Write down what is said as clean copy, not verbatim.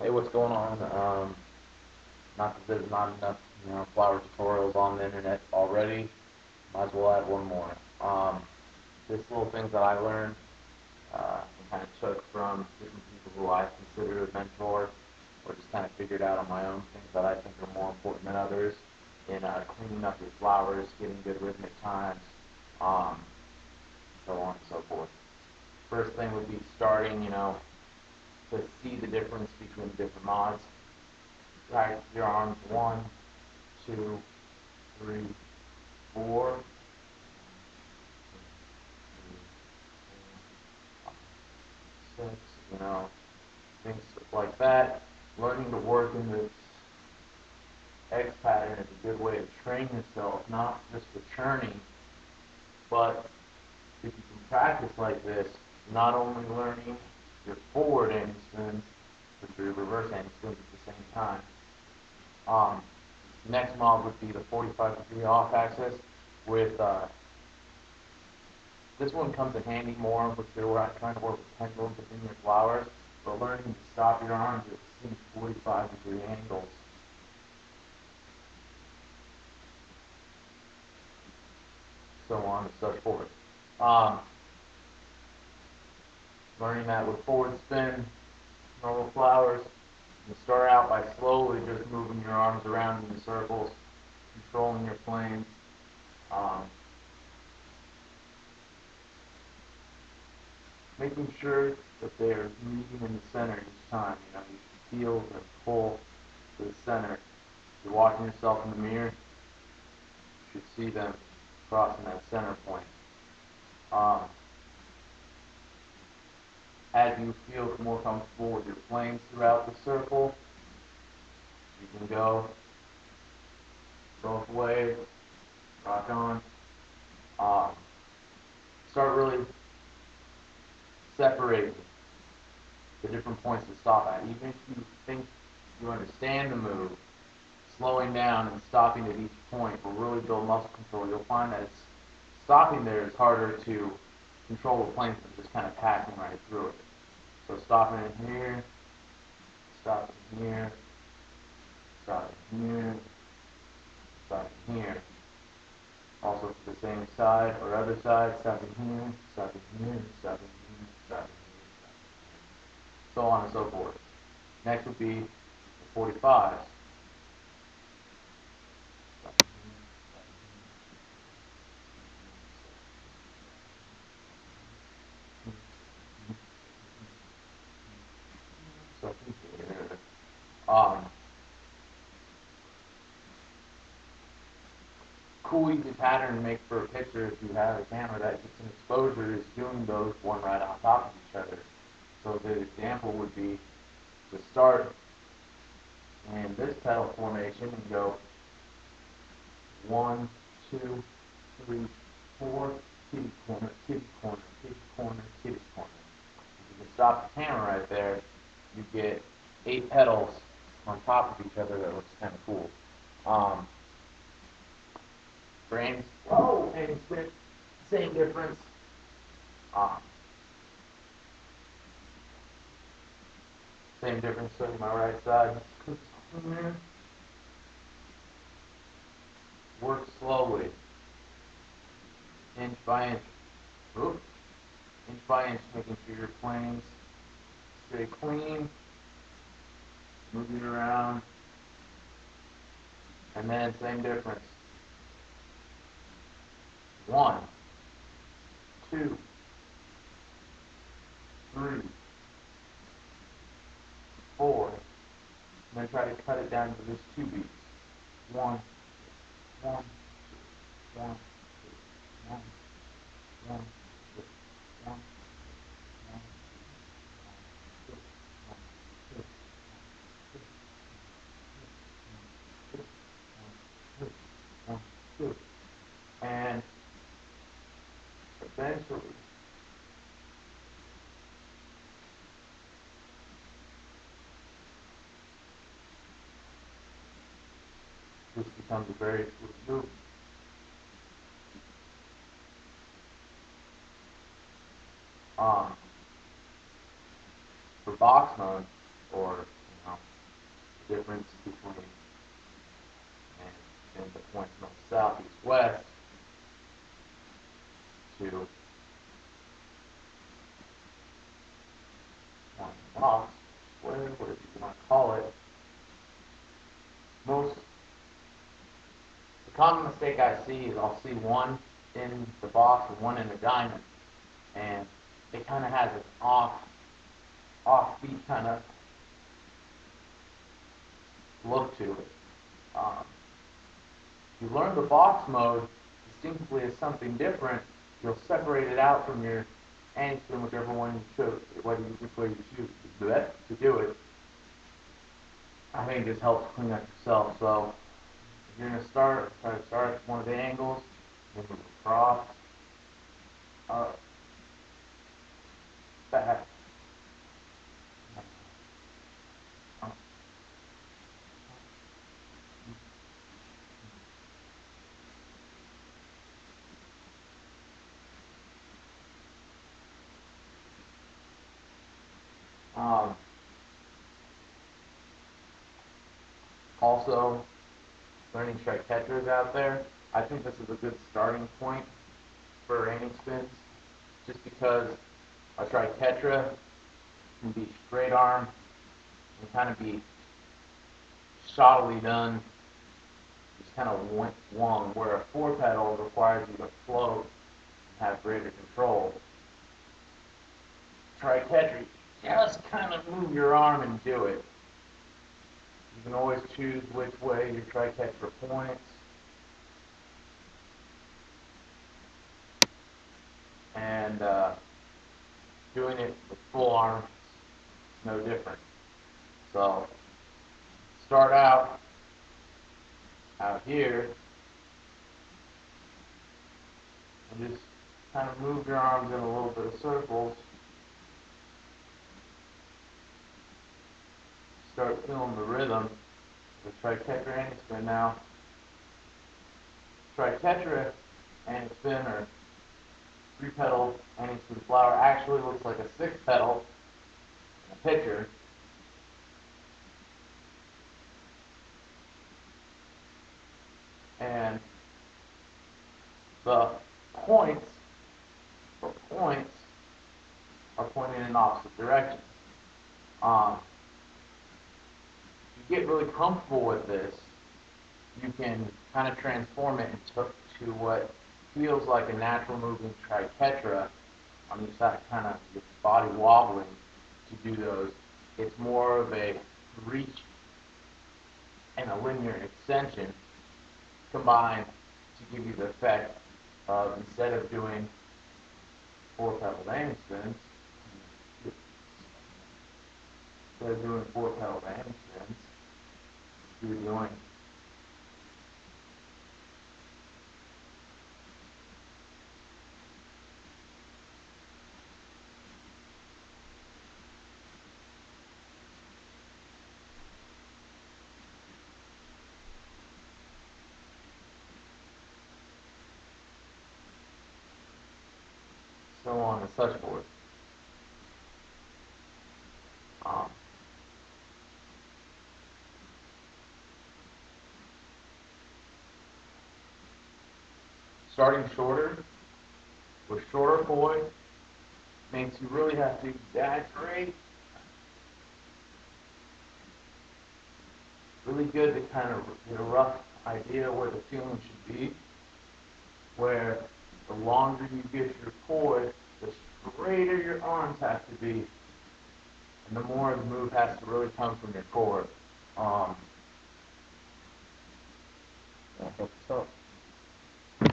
Hey, what's going on? Not that there's not enough, flower tutorials on the internet already. Might as well add one more. Just little things that I learned and kind of took from different people who I consider a mentor, or just kind of figured out on my own things that I think are more important than others in cleaning up your flowers, getting good rhythmic times, so on and so forth. First thing would be starting, to see the difference between different mods. Right, your arms, 1, 2, 3, 4, 6, things like that. Learning to work in this X pattern is a good way to train yourself, not just for churning, but if you can practice like this, not only learning your forward aiming spins, but your reverse aiming spins at the same time. Next mod would be the 45-degree off axis with this one comes in handy more if you're trying to work with pendulums within your flowers, but learning to stop your arms at the same 45-degree angles. So on and so forth. Learning that with forward spin, normal flowers, you start out by slowly just moving your arms around in circles, controlling your planes. Um, Making sure that they're meeting in the center each time. You feel and pull to the center. If you're watching yourself in the mirror, you should see them crossing that center point. Um, as you feel more comfortable with your planes throughout the circle, you can go both ways, rock on. Um, Start really separating the different points to stop at. Even if you think you understand the move, slowing down and stopping at each point will really build muscle control. You'll find that stopping there is harder to control the plane than just kind of passing right through it. So stopping in here, stopping here, stopping here, stopping here. Also for the same side or other side, stopping here, stopping here, stopping here, stopping here, stopping here. So on and so forth. Next would be the 45s. Um, Cool, easy pattern to make for a picture if you have a camera that gets an exposure is doing those one right on top of each other. So the example would be to start in this petal formation and go 1, 2, 3, 4, kitty corner, kitty corner, kitty corner, kitty corner. If you can stop the camera right there, you get 8 petals on top of each other. That looks kind of cool. Brains, whoa, and spit, same difference. Um, Same difference on my right side. Work slowly, inch by inch. Oop. Inch by inch, making sure your planes stay clean, moving around, and then same difference. 1, 2, 3, 4. I'm going to try to cut it down to just 2 beats. 1, 1, 2, 1, 2, 1, 1, 2, 1, 1, 2, 1, 2, 1, 2, and eventually this becomes a very fluid movement. Um, for box mode, or difference between and the points north, south, east, west to one box, whatever you want to call it. The common mistake I see is I'll see one in the box and one in the diamond, and it kind of has an offbeat kind of look to it. If you learn the box mode distinctly as something different, you'll separate it out from your angstrom, whichever one you choose, which way you choose to do it. I think it just helps clean up yourself. So if you're going to try to start at one of the angles, then move across, up, back, up. Also, learning triquetras out there, I think this is a good starting point for aiming spins, just because a triquetra can be straight arm and kind of be shoddily done, just kind of wung, where a four pedal requires you to float and have greater control. Triquetra, just kind of move your arm and do it. You can always choose which way your triquetra points. And doing it with full arm is no different. So start out here and just kind of move your arms in a little bit of circles. Start feeling the rhythm of the triquetra anti spin. Now, triquetra anti spin or 3-pedal anti spin flower actually looks like a 6-pedal in a picture. And the points are pointing in opposite directions. If you get really comfortable with this, you can kind of transform it to what feels like a natural moving triquetra. You just have to kind of your body wobbling to do those. It's more of a reach and a linear extension combined to give you the effect of, instead of doing 4-pedal anti spins, you're doing so on and such forth. Starting shorter with shorter poi means you really have to exaggerate really good to kind of get a rough idea where the feeling should be, where the longer you get your poi, the straighter your arms have to be, and the more the move has to really come from your core.